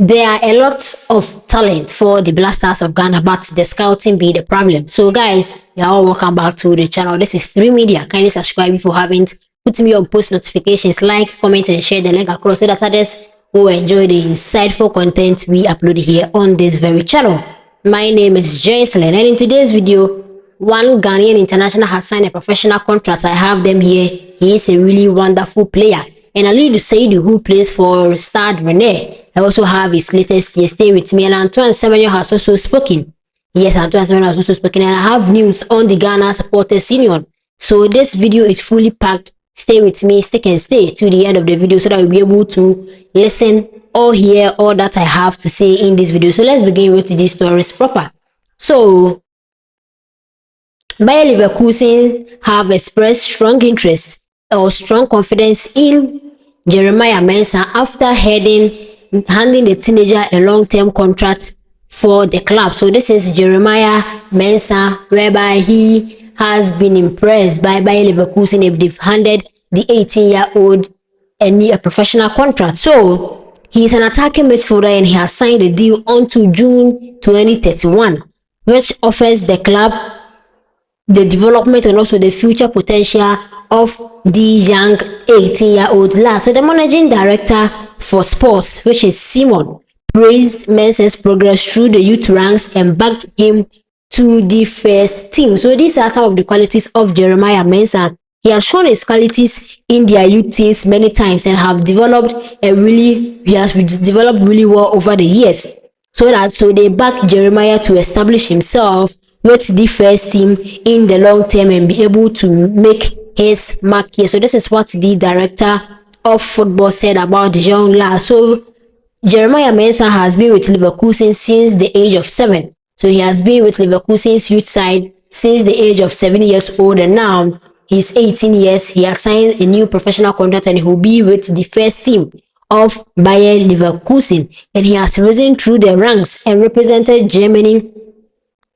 There are a lot of talent for the Blasters of Ghana, but the scouting be the problem. So guys, you're all welcome back to the channel. This is 3 Media. Kindly subscribe if you haven't. Put me on post notifications, like, comment, and share the link across so that others will enjoy the insightful content we upload here on this very channel. My name is Jason, and in today's video, one Ghanaian international has signed a professional contract. I have them here. He is a really wonderful player. And Alidu Saidu, who plays for Stade Rennais, I also have his latest stay with me. And Antoine Semenyo has also spoken. Yes, Antoine Semenyo has also spoken. And I have news on the Ghana Supporters Union. So this video is fully packed. Stay with me, stick and stay to the end of the video so that you'll be able to listen or hear all that I have to say in this video. So let's begin with these stories proper. So Bayer Leverkusen have expressed strong interest or strong confidence in Jeremiah Mensah after handing the teenager a long-term contract for the club. So this is Jeremiah Mensah, whereby he has been impressed by Bayer Leverkusen if they've handed the 18-year-old a professional contract. So he's an attacking midfielder and he has signed a deal until June 2031, which offers the club the development and also the future potential of the young 18-year-old lad. So the managing director for sports, which is Simon, praised Mensah's progress through the youth ranks and backed him to the first team. So these are some of the qualities of Jeremiah Mensah. He has shown his qualities in their youth teams many times and he has developed really well over the years. So they back Jeremiah to establish himself with the first team in the long term and be able to make his mark here. So this is what the director of football said about the young lad. So Jeremiah Mensah has been with Leverkusen since the age of 7. So he has been with Leverkusen's youth side since the age of 7 years old, and now he's 18 years. He has signed a new professional contract and he will be with the first team of Bayer Leverkusen, and he has risen through the ranks and represented Germany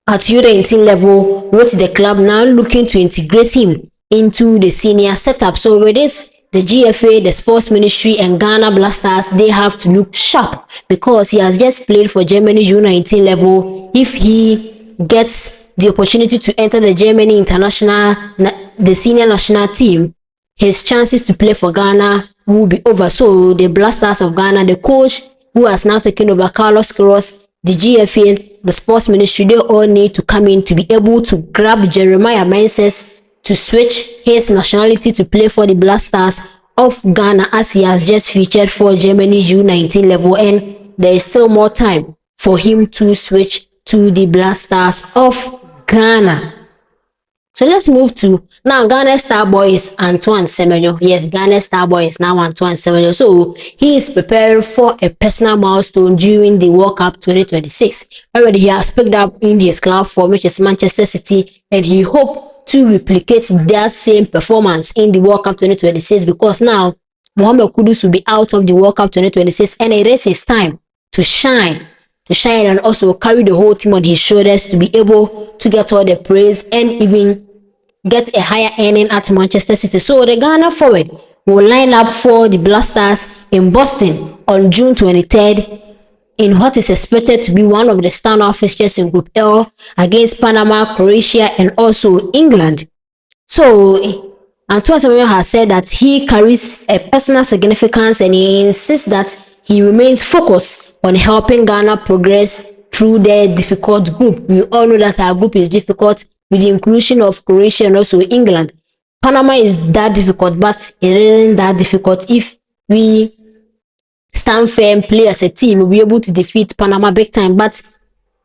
at U19 level, with the club now looking to integrate him into the senior setup. So with this, the GFA, the Sports Ministry, and Ghana Blasters, they have to look sharp because he has just played for Germany U19 level. If he gets the opportunity to enter the Germany the senior national team, his chances to play for Ghana will be over. So the Blasters of Ghana, the coach who has now taken over, Carlos Queiroz, the GFA, the Sports Ministry, they all need to come in to be able to grab Jeremiah Mensah to switch his nationality to play for the Blasters of Ghana, as he has just featured for Germany U19 level, and there is still more time for him to switch to the Blasters of Ghana. So let's move to now Ghana star boy is Antoine Semenyo. Yes, Ghana star boy is now Antoine Semenyo. So he is preparing for a personal milestone during the World Cup 2026. Already he has picked up in his club form, which is Manchester City, and he hopes to replicate that same performance in the World Cup 2026 because now Mohamed Kudus will be out of the World Cup 2026 and it is his time to shine and also carry the whole team on his shoulders to be able to get all the praise and even get a higher earning at Manchester City. So the Ghana forward will line up for the Blasters in Boston on June 23rd in what is expected to be one of the standout fixtures in Group L against Panama, Croatia, and also England. So Antoine Semenyo has said that he carries a personal significance and he insists that he remains focused on helping Ghana progress through their difficult group. We all know that our group is difficult with the inclusion of Croatia and also England. Panama is that difficult, but it isn't that difficult if we stand firm, play as a team. We'll be able to defeat Panama big time. But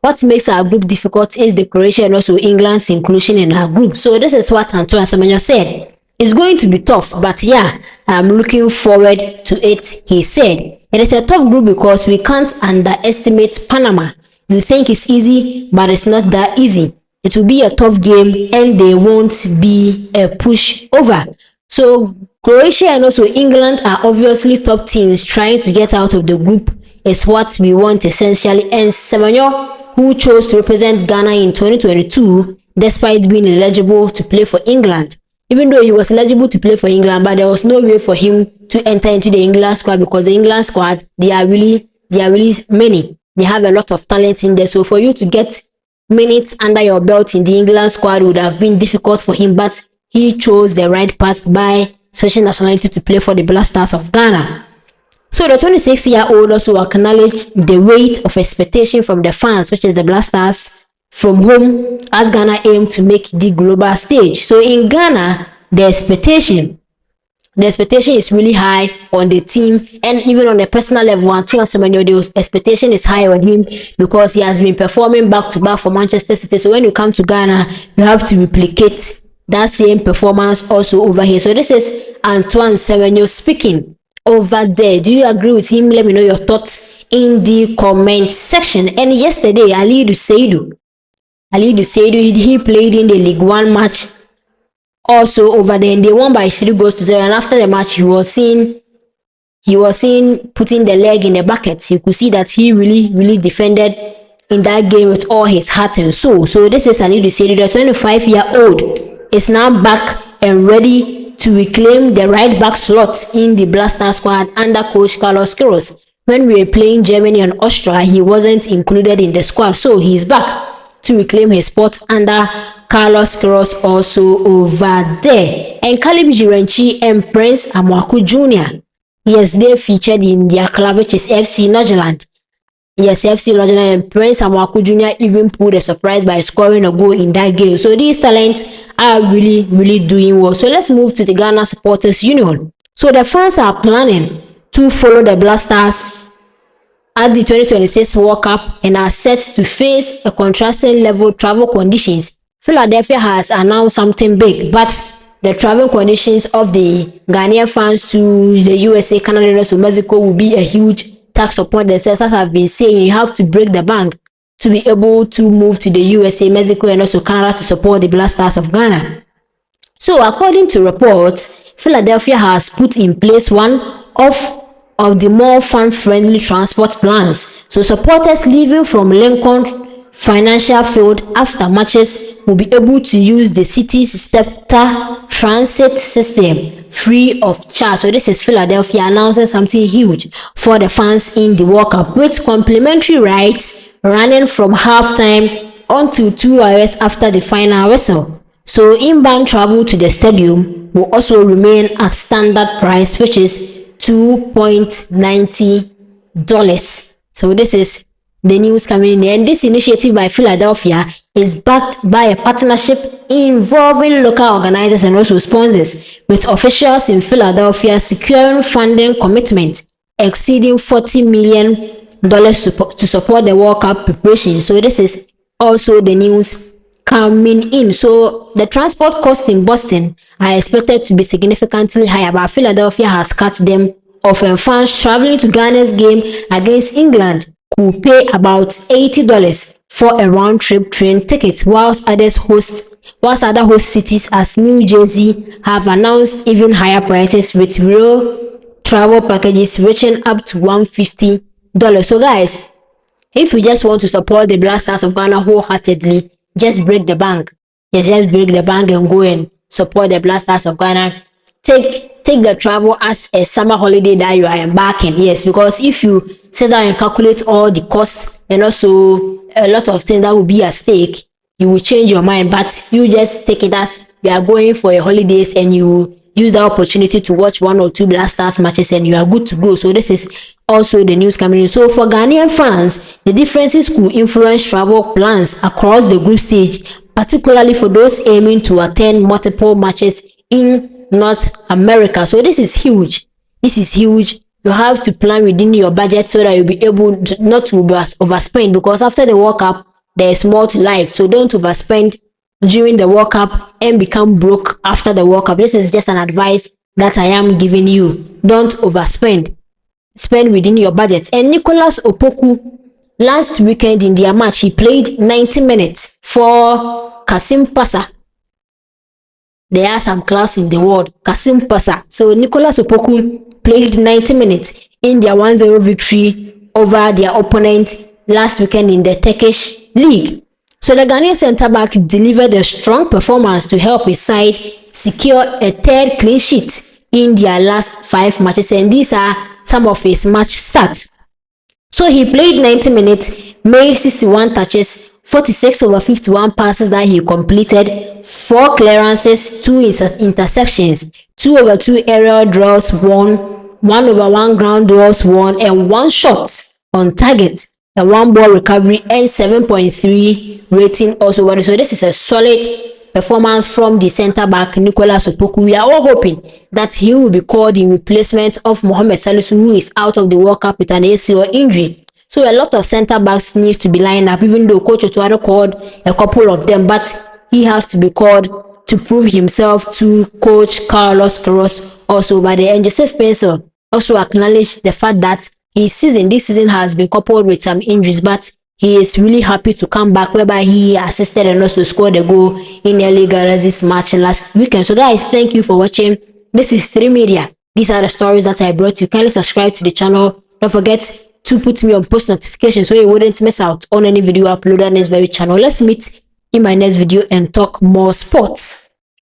what makes our group difficult is the Croatia and also England's inclusion in our group. So this is what Antoine Semenyo said. It's going to be tough, but yeah, I'm looking forward to it, he said. It is a tough group because we can't underestimate Panama. You think it's easy, but it's not that easy. It will be a tough game and they won't be a pushover. So Croatia and also England are obviously top teams trying to get out of the group is what we want essentially. And Semenyo, who chose to represent Ghana in 2022 despite being eligible to play for England, even though he was eligible to play for England, but there was no way for him to enter into the England squad because the England squad, they are really they are really many. They have a lot of talent in there. So for you to get minutes under your belt in the England squad would have been difficult for him, but he chose the right path by switching nationality to play for the Blackstars of Ghana. So the 26-year-old also acknowledged the weight of expectation from the fans, which is the Blackstars from home, as Ghana aim to make the global stage. So in Ghana, the expectation is really high on the team, and even on a personal level, Antoine Semenyo, the expectation is high on him because he has been performing back to back for Manchester City. So when you come to Ghana, you have to replicate that same performance also over here. So this is Antoine Semenyo speaking over there. Do you agree with him? Let me know your thoughts in the comment section. And yesterday, Aliou Seydou, he played in the League One match also over there, and they won by 3-0. And after the match, he was seen putting the leg in the bucket. You could see that he really defended in that game with all his heart and soul. So this is Aliou Seydou, the 25-year-old, is now back and ready to reclaim the right back slot in the Blackstars squad under coach Carlos Queiroz. When we were playing Germany and Austria, he wasn't included in the squad, so he's back to reclaim his spot under Carlos Queiroz also over there. And Caleb Jirenchi and Prince Amwaku Jr., yes, they featured in their club, which is FC Norgeland. Yes, FC Norgeland, and Prince Amwaku Jr. even pulled a surprise by scoring a goal in that game. So these talents are really doing well. So let's move to the Ghana Supporters Union. So the fans are planning to follow the Blackstars at the 2026 World Cup and are set to face a contrasting level travel conditions. Philadelphia has announced something big, but the travel conditions of the Ghanaian fans to the USA, Canada, and also Mexico will be a huge tax upon themselves. As I've been saying, you have to break the bank to be able to move to the USA, Mexico, and also Canada to support the Blackstars of Ghana. So according to reports, Philadelphia has put in place one of the more fan-friendly transport plans. So supporters leaving from Lincoln Financial Field after matches will be able to use the city's SEPTA transit system free of charge. So this is Philadelphia announcing something huge for the fans in the World Cup, with complimentary rides running from halftime until 2 hours after the final whistle. So inbound travel to the stadium will also remain at standard price, which is $2.90. So this is the news coming in, and this initiative by Philadelphia is backed by a partnership involving local organizers and also sponsors, with officials in Philadelphia securing funding commitments exceeding $40 million to support the World Cup preparation. So this is also the news coming in. So the transport costs in Boston are expected to be significantly higher, but Philadelphia has cut them off, and fans traveling to Ghana's game against England could pay about $80 for a round-trip train ticket, whilst other host cities as New Jersey have announced even higher prices, with real travel packages reaching up to $150. So guys, if you just want to support the Blackstars of Ghana wholeheartedly, just break the bank. Yes, just break the bank and go and support the Blackstars of Ghana. Take the travel as a summer holiday that you are embarking. Yes, because if you sit down and calculate all the costs and also a lot of things that will be at stake, you will change your mind. But you just take it as you are going for your holidays, and you use the opportunity to watch 1 or 2 Blackstars matches, and you are good to go. So this is also the news coming in. So for Ghanaian fans, the differences could influence travel plans across the group stage, particularly for those aiming to attend multiple matches in North America. So this is huge. You have to plan within your budget so that you'll be able to not to overspend, because after the World Cup, there is more to life. So don't overspend during the World Cup and become broke after the World Cup. This is just an advice that I am giving you. Don't overspend. Spend within your budget. And Nicholas Opoku, last weekend in their match, he played 90 minutes for Kasim Pasa. There are some class in the world, Kasim Pasa. So Nicholas Opoku played 90 minutes in their 1-0 victory over their opponent last weekend in the Turkish league. So the Ghanaian centre-back delivered a strong performance to help his side secure a 3rd clean sheet in their last 5 matches, and these are some of his match stats. So he played 90 minutes, made 61 touches, 46 over 51 passes that he completed, 4 clearances, 2 interceptions, 2 over 2 aerial draws won, 1 over 1 ground duels won, and 1 shot on target, a 1 ball recovery, and 7.3 rating also. So this is a solid performance from the centre back Nicolas Opoku. We are all hoping that he will be called in replacement of Mohamed Salisu, who is out of the World Cup with an ACL injury. So a lot of centre backs need to be lined up, even though Coach Otuado called a couple of them, but he has to be called to prove himself to Coach Carlos Queiroz also by the end. Joseph Pencil also acknowledged the fact that this season has been coupled with some injuries, but he is really happy to come back, whereby he assisted and also scored a goal in LA Galaxy's match last weekend. So guys, thank you for watching. This is 3 Media. These are the stories that I brought you. Kindly subscribe to the channel. Don't forget to put me on post notifications so you wouldn't miss out on any video uploaded on this very channel. Let's meet in my next video and talk more sports.